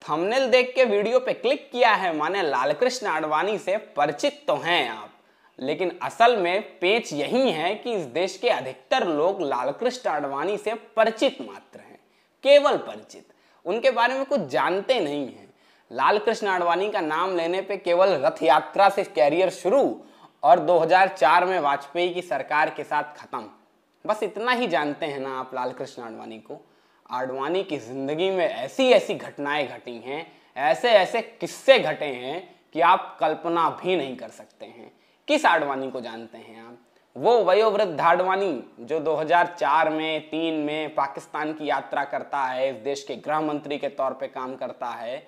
Thumbnail देख के video पे क्लिक किया है माने लालकृष्ण आडवाणी से परिचित तो हैं आप, लेकिन असल में पेच यही है कि इस देश के अधिकतर लोग लालकृष्ण आडवाणी से परिचित मात्र हैं, केवल परिचित, उनके बारे में कुछ जानते नहीं हैं। लालकृष्ण आडवाणी का नाम लेने पे केवल रथ यात्रा से कैरियर शुरू और 2004 में वाजपेयी की सरकार के साथ खत्म, बस इतना ही जानते हैं ना आप लालकृष्ण आडवाणी को। आडवाणी की जिंदगी में ऐसी ऐसी घटनाएं घटी हैं, ऐसे ऐसे किस्से घटे हैं कि आप कल्पना भी नहीं कर सकते हैं। किस आडवाणी को जानते हैं आप? वो वयोवृद्ध आडवाणी जो 2004 में 3 में पाकिस्तान की यात्रा करता है, इस देश के गृह मंत्री के तौर पे काम करता है,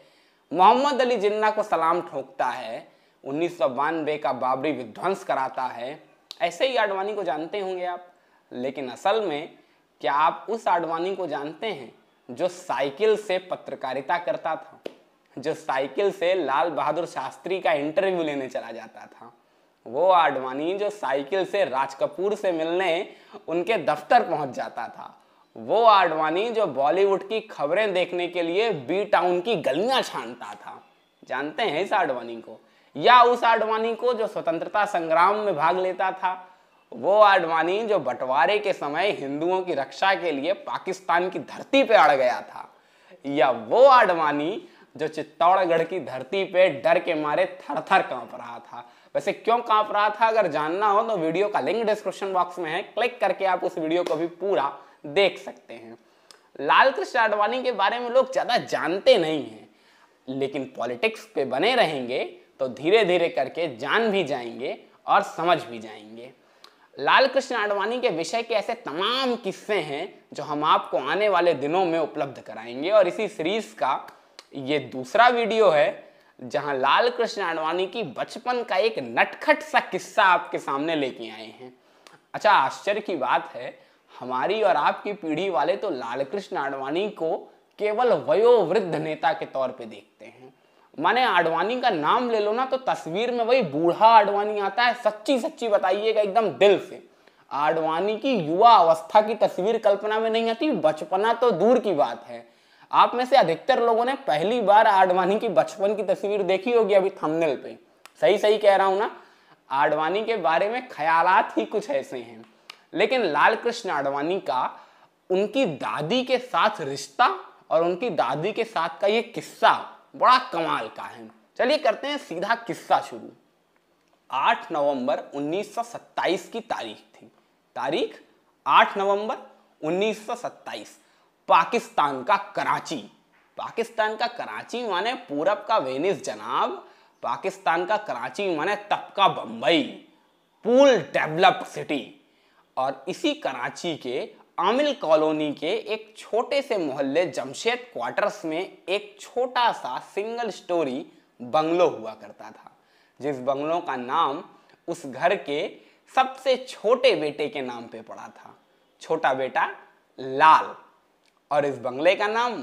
मोहम्मद अली जिन्ना को सलाम ठोकता है, 1992 का बाबरी विध्वंस कराता है। ऐसे ही आडवाणी को जानते होंगे आप। लेकिन असल में क्या आप उस आडवाणी को जानते हैं जो साइकिल से पत्रकारिता करता था, जो साइकिल से लाल बहादुर शास्त्री का इंटरव्यू लेने चला जाता था? वो आडवाणी जो साइकिल से राज कपूर से मिलने उनके दफ्तर पहुंच जाता था? वो आडवाणी जो बॉलीवुड की खबरें देखने के लिए बी टाउन की गलियां छानता था? जानते हैं इस आडवाणी को? या उस आडवाणी को जो स्वतंत्रता संग्राम में भाग लेता था? वो आडवाणी जो बंटवारे के समय हिंदुओं की रक्षा के लिए पाकिस्तान की धरती पे अड़ गया था? या वो आडवाणी जो चित्तौड़गढ़ की धरती पे डर के मारे थर थर कांप रहा था? वैसे क्यों कांप रहा था अगर जानना हो तो वीडियो का लिंक डिस्क्रिप्शन बॉक्स में है, क्लिक करके आप उस वीडियो को भी पूरा देख सकते हैं। लालकृष्ण आडवाणी के बारे में लोग ज्यादा जानते नहीं हैं, लेकिन पॉलिटिक्स पे बने रहेंगे तो धीरे धीरे करके जान भी जाएंगे और समझ भी जाएंगे। लालकृष्ण आडवाणी के विषय के ऐसे तमाम किस्से हैं जो हम आपको आने वाले दिनों में उपलब्ध कराएंगे, और इसी सीरीज का ये दूसरा वीडियो है जहां लालकृष्ण आडवाणी की बचपन का एक नटखट सा किस्सा आपके सामने लेके आए हैं। अच्छा, आश्चर्य की बात है, हमारी और आपकी पीढ़ी वाले तो लालकृष्ण आडवाणी को केवल वयोवृद्ध नेता के तौर पे देखते हैं। माने आडवाणी का नाम ले लो ना तो तस्वीर में वही बूढ़ा आडवाणी आता है। सच्ची सच्ची बताइएगा एकदम दिल से, आडवाणी की युवा अवस्था की तस्वीर कल्पना में नहीं आती, बचपना तो दूर की बात है। आप में से अधिकतर लोगों ने पहली बार आडवाणी की बचपन की तस्वीर देखी होगी अभी थंबनेल पे। सही सही कह रहा हूं ना? आडवाणी के बारे में ख्यालात ही कुछ ऐसे हैं। लेकिन लालकृष्ण आडवाणी का उनकी दादी के साथ रिश्ता और उनकी दादी के साथ का ये किस्सा बड़ा कमाल का है। चलिए करते हैं सीधा किस्सा शुरू। 8 नवंबर 1927 की तारीख थी। तारीख 8 नवंबर 1927। पाकिस्तान का कराची। पाकिस्तान का कराची माने पूरब का वेनिस जनाब। पाकिस्तान का कराची माने तब का बंबई, पूल डेवलप्ड सिटी। और इसी कराची के आमिल कॉलोनी के एक छोटे से मोहल्ले जमशेद क्वार्टर्स में एक छोटा सा सिंगल स्टोरी बंगलो हुआ करता था, जिस बंगलों का नाम उस घर के सबसे छोटे बेटे के नाम पे पड़ा था। छोटा बेटा लाल, और इस बंगले का नाम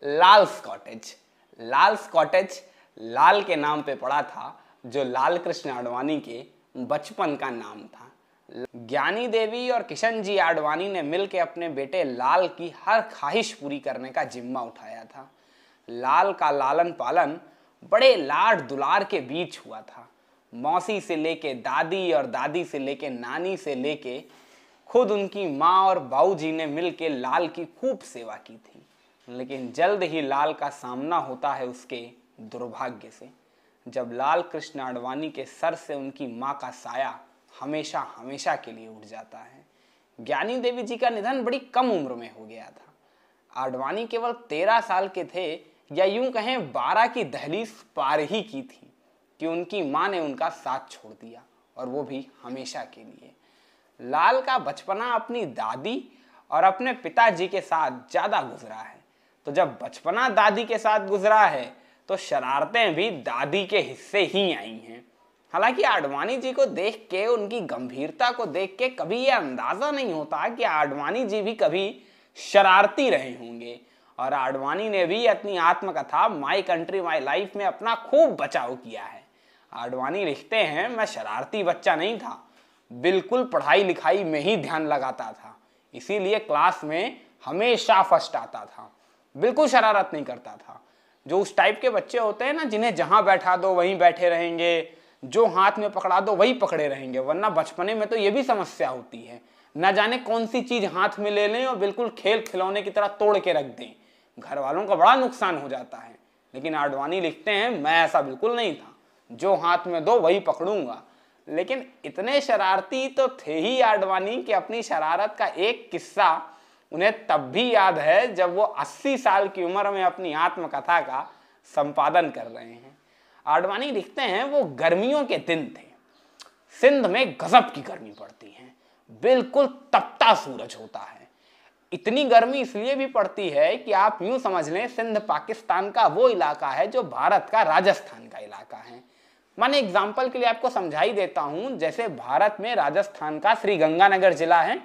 लाल्स कॉटेज। लाल्स कॉटेज लाल के नाम पे पड़ा था, जो लालकृष्ण आडवाणी के बचपन का नाम था। ज्ञानी देवी और किशन जी आडवाणी ने मिलकर अपने बेटे लाल की हर ख्वाहिश पूरी करने का जिम्मा उठाया था। लाल का लालन पालन बड़े लाड दुलार के बीच हुआ था। मौसी से लेके दादी और दादी से लेके नानी से लेके खुद उनकी माँ और बाऊजी ने मिलकर लाल की खूब सेवा की थी। लेकिन जल्द ही लाल का सामना होता है उसके दुर्भाग्य से, जब लाल कृष्ण आडवाणी के सर से उनकी माँ का साया हमेशा हमेशा के लिए उठ जाता है। ज्ञानी देवी जी का निधन बड़ी कम उम्र में हो गया था। आडवाणी केवल 13 साल के थे, या यूं कहें 12 की दहलीज पार ही की थी कि उनकी माँ ने उनका साथ छोड़ दिया, और वो भी हमेशा के लिए। लाल का बचपना अपनी दादी और अपने पिताजी के साथ ज्यादा गुजरा है। तो जब बचपना दादी के साथ गुजरा है तो शरारतें भी दादी के हिस्से ही आई हैं। हालांकि आडवाणी जी को देख के, उनकी गंभीरता को देख के कभी यह अंदाजा नहीं होता कि आडवाणी जी भी कभी शरारती रहे होंगे। और आडवाणी ने भी अपनी आत्मकथा माई कंट्री माई लाइफ में अपना खूब बचाव किया है। आडवाणी लिखते हैं, मैं शरारती बच्चा नहीं था, बिल्कुल पढ़ाई लिखाई में ही ध्यान लगाता था, इसीलिए क्लास में हमेशा फर्स्ट आता था, बिल्कुल शरारत नहीं करता था। जो उस टाइप के बच्चे होते हैं ना, जिन्हें जहां बैठा दो वहीं बैठे रहेंगे, जो हाथ में पकड़ा दो वही पकड़े रहेंगे। वरना बचपने में तो ये भी समस्या होती है, न जाने कौन सी चीज हाथ में ले लें और बिल्कुल खेल खिलौने की तरह तोड़ के रख दें, घर वालों का बड़ा नुकसान हो जाता है। लेकिन आडवाणी लिखते हैं, मैं ऐसा बिल्कुल नहीं था, जो हाथ में दो वही पकड़ूंगा। लेकिन इतने शरारती तो थे ही आडवाणी कि अपनी शरारत का एक किस्सा उन्हें तब भी याद है जब वो 80 साल की उम्र में अपनी आत्मकथा का संपादन कर रहे हैं। आडवाणी लिखते हैं, वो गर्मियों के दिन थे, सिंध में गजब की गर्मी पड़ती है, बिल्कुल तपता सूरज होता है। इतनी गर्मी इसलिए भी पड़ती है कि आप यूं समझ लें, सिंध पाकिस्तान का वो इलाका है जो भारत का राजस्थान का इलाका है। माने एग्जाम्पल के लिए आपको समझाई देता हूं, जैसे भारत में राजस्थान का श्रीगंगानगर जिला है,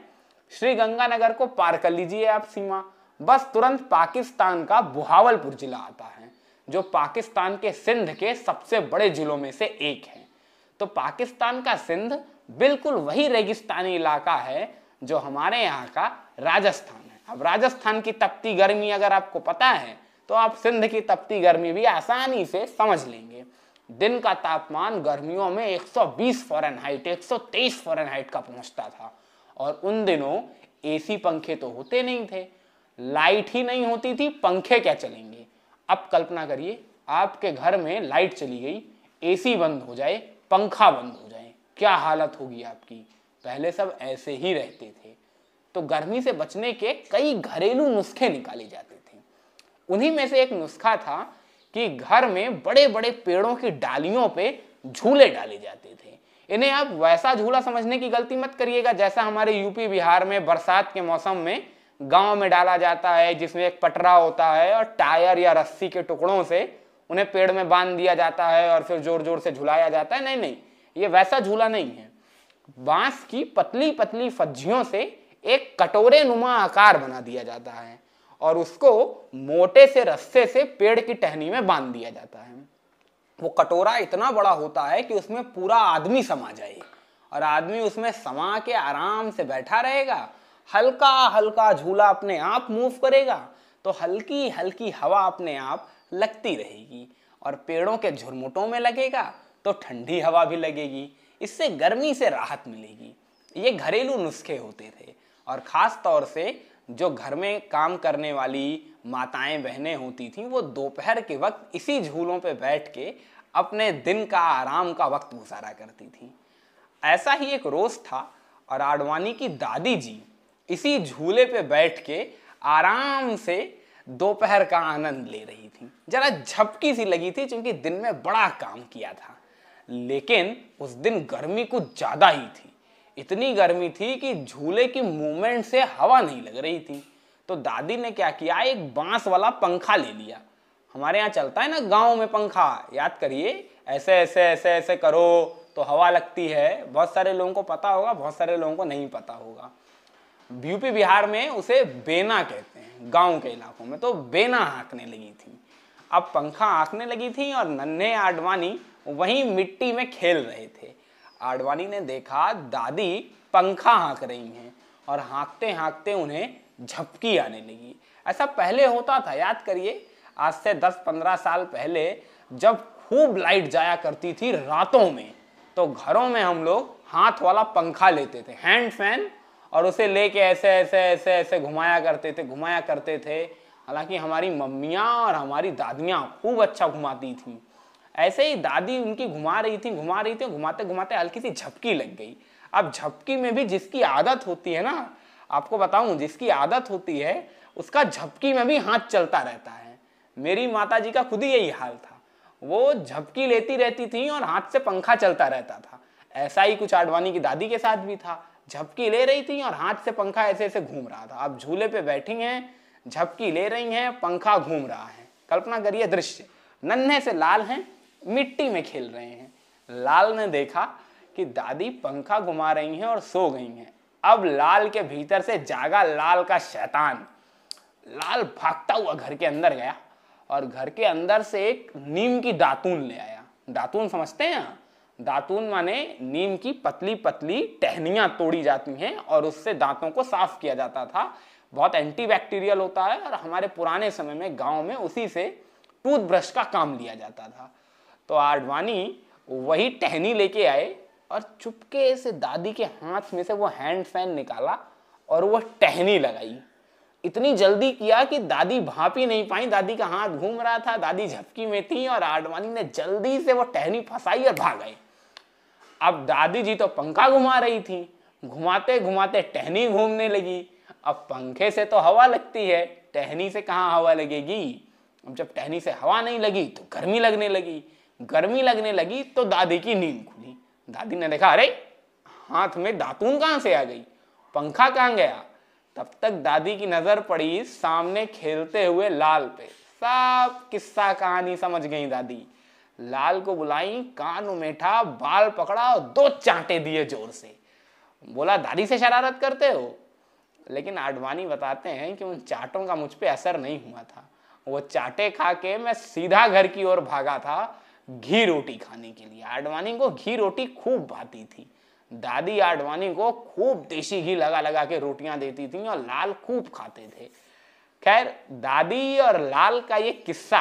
श्रीगंगानगर को पार कर लीजिए आप सीमा, बस तुरंत पाकिस्तान का बुहावलपुर जिला आता है, जो पाकिस्तान के सिंध के सबसे बड़े जिलों में से एक है। तो पाकिस्तान का सिंध बिल्कुल वही रेगिस्तानी इलाका है जो हमारे यहाँ का राजस्थान है। अब राजस्थान की तपती गर्मी अगर आपको पता है तो आप सिंध की तपती गर्मी भी आसानी से समझ लेंगे। दिन का तापमान गर्मियों में 120 फ़ारेनहाइट 123 फ़ारेनहाइट का पहुंचता था, और उन दिनों एसी पंखे तो होते नहीं थे, लाइट ही नहीं होती थी, पंखे क्या चलेंगे। अब कल्पना करिए, आपके घर में लाइट चली गई, एसी बंद हो जाए, पंखा बंद हो जाए, क्या हालत होगी आपकी। पहले सब ऐसे ही रहते थे। तो गर्मी से बचने के कई घरेलू नुस्खे निकाले जाते थे। उन्हीं में से एक नुस्खा था कि घर में बड़े बड़े पेड़ों की डालियों पे झूले डाले जाते थे। इन्हें आप वैसा झूला समझने की गलती मत करिएगा जैसा हमारे यूपी बिहार में बरसात के मौसम में गांव में डाला जाता है, जिसमें एक पटरा होता है और टायर या रस्सी के टुकड़ों से उन्हें पेड़ में बांध दिया जाता है और फिर जोर जोर से झुलाया जाता है। नहीं नहीं, ये वैसा झूला नहीं है। बांस की पतली पतली फज्जियों से एक कटोरे नुमा आकार बना दिया जाता है और उसको मोटे से रस्से से पेड़ की टहनी में बांध दिया जाता है। वो कटोरा इतना बड़ा होता है कि उसमें पूरा आदमी समा जाए और आदमी उसमें समा के आराम से बैठा रहेगा। हल्का हल्का झूला अपने आप मूव करेगा तो हल्की हल्की हवा अपने आप लगती रहेगी और पेड़ों के झुरमुटों में लगेगा तो ठंडी हवा भी लगेगी, इससे गर्मी से राहत मिलेगी। ये घरेलू नुस्खे होते थे और ख़ास तौर से जो घर में काम करने वाली माताएं बहनें होती थीं वो दोपहर के वक्त इसी झूलों पे बैठ के अपने दिन का आराम का वक्त गुजारा करती थीं। ऐसा ही एक रोज़ था और आडवाणी की दादी जी इसी झूले पे बैठ के आराम से दोपहर का आनंद ले रही थी। जरा झपकी सी लगी थी क्योंकि दिन में बड़ा काम किया था, लेकिन उस दिन गर्मी कुछ ज़्यादा ही थी। इतनी गर्मी थी कि झूले की मूवमेंट से हवा नहीं लग रही थी। तो दादी ने क्या किया, एक बांस वाला पंखा ले लिया। हमारे यहाँ चलता है ना गांव में पंखा, याद करिए, ऐसे ऐसे ऐसे ऐसे करो तो हवा लगती है। बहुत सारे लोगों को पता होगा, बहुत सारे लोगों को नहीं पता होगा। यूपी बिहार में उसे बेना कहते हैं, गांव के इलाकों में तो बेना हाँकने लगी थी। अब पंखा हाँकने लगी थी और नन्हे आडवाणी वहीं मिट्टी में खेल रहे थे। आडवाणी ने देखा दादी पंखा हाँक रही हैं और हाँकते हाँकते उन्हें झपकी आने लगी। ऐसा पहले होता था, याद करिए, आज से 10-15 साल पहले जब खूब लाइट जाया करती थी रातों में, तो घरों में हम लोग हाथ वाला पंखा लेते थे, हैंड फैन, और उसे लेके ऐसे ऐसे ऐसे ऐसे घुमाया करते थे। हालांकि हमारी मम्मियाँ और हमारी दादियाँ खूब अच्छा घुमाती थीं। ऐसे ही दादी उनकी घुमा रही थी, घुमाते घुमाते हल्की सी झपकी लग गई। अब झपकी में भी जिसकी आदत होती है ना, आपको बताऊं, जिसकी आदत होती है उसका झपकी में भी हाथ चलता रहता है। मेरी माताजी का खुद ही यही हाल था, वो झपकी लेती रहती थी और हाथ से पंखा चलता रहता था। ऐसा ही कुछ आडवाणी की दादी के साथ भी था, झपकी ले रही थी और हाथ से पंखा ऐसे ऐसे घूम रहा था। अब झूले पे बैठी हैं, झपकी ले रही हैं, पंखा घूम रहा है। कल्पना करिए दृश्य, नन्हे से लाल हैं, मिट्टी में खेल रहे हैं। लाल ने देखा कि दादी पंखा घुमा रही हैं और सो गई हैं। अब लाल के भीतर से जागा लाल का शैतान। लाल भागता हुआ घर के अंदर गया और घर के अंदर से एक नीम की दातून ले आया। दातून समझते हैं? दातून माने नीम की पतली पतली टहनियां तोड़ी जाती हैं और उससे दांतों को साफ किया जाता था। बहुत एंटीबैक्टीरियल होता है और हमारे पुराने समय में गांव में उसी से टूथब्रश का काम लिया जाता था। तो आडवाणी वही टहनी लेके आए और चुपके से दादी के हाथ में से वो हैंड फैन निकाला और वो टहनी लगाई। इतनी जल्दी किया कि दादी भाप ही नहीं पाई, दादी का हाथ घूम रहा था, दादी झपकी में थी और आडवाणी ने जल्दी से वो टहनी फंसाई और भाग गए। अब दादी जी तो पंखा घुमा रही थी, घुमाते घुमाते टहनी घूमने लगी। अब पंखे से तो हवा लगती है, टहनी से कहाँ हवा लगेगी। अब जब टहनी से हवा नहीं लगी तो गर्मी लगने लगी, गर्मी लगने लगी तो दादी की नींद खुली। दादी ने देखा, अरे हाथ में दातून कहाँ से आ गई, पंखा कहाँ गया। तब तक दादी की नजर पड़ी सामने खेलते हुए लाल पे। सब किस्सा कहानी समझ गई दादी। लाल को बुलाई, कान उमेठा, बाल पकड़ा और 2 चांटे दिए जोर से। बोला, दादी से शरारत करते हो। लेकिन आडवाणी बताते हैं कि उन चाटों का मुझ पे असर नहीं हुआ था। वो चाटे खा के मैं सीधा घर की ओर भागा था घी रोटी खाने के लिए। आडवाणी को घी रोटी खूब भाती थी। दादी आडवाणी को खूब देसी घी लगा लगा के रोटियां देती थी और लाल खूब खाते थे। खैर, दादी और लाल का ये किस्सा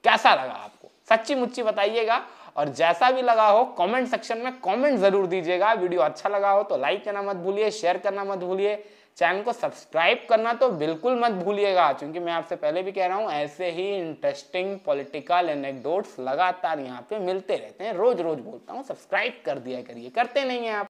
कैसा लगा आपको, सच्ची मुच्ची बताइएगा। और जैसा भी लगा हो कमेंट सेक्शन में कमेंट जरूर दीजिएगा। वीडियो अच्छा लगा हो तो लाइक करना मत भूलिए, शेयर करना मत भूलिए, चैनल को सब्सक्राइब करना तो बिल्कुल मत भूलिएगा, क्योंकि मैं आपसे पहले भी कह रहा हूं ऐसे ही इंटरेस्टिंग पॉलिटिकल एनेक्डोट्स लगातार यहाँ पे मिलते रहते हैं। रोज रोज बोलता हूँ, सब्सक्राइब कर दिया करिए, करते नहीं हैं आप।